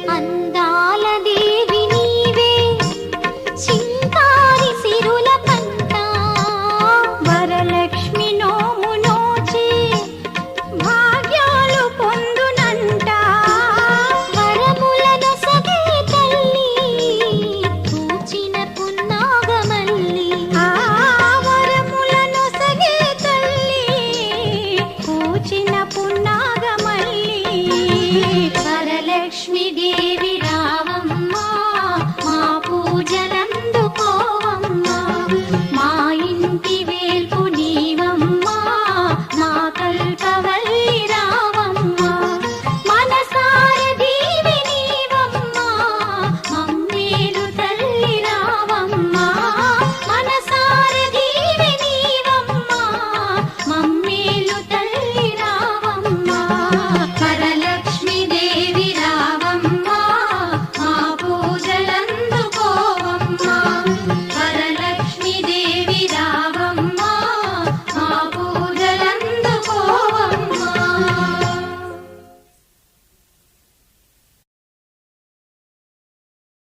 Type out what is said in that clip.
అందాల దేవి నీవే చింకారి సిరుల పంట వరలక్ష్మి నోము నోచి భాగ్యాలు పొందునంట వరములను సగే తల్లి పూచిన పున్నాగమల్లి వరములను సగే తల్లి పూచిన పున్నాగమల్లి వరలక్ష్మి దేవి రావ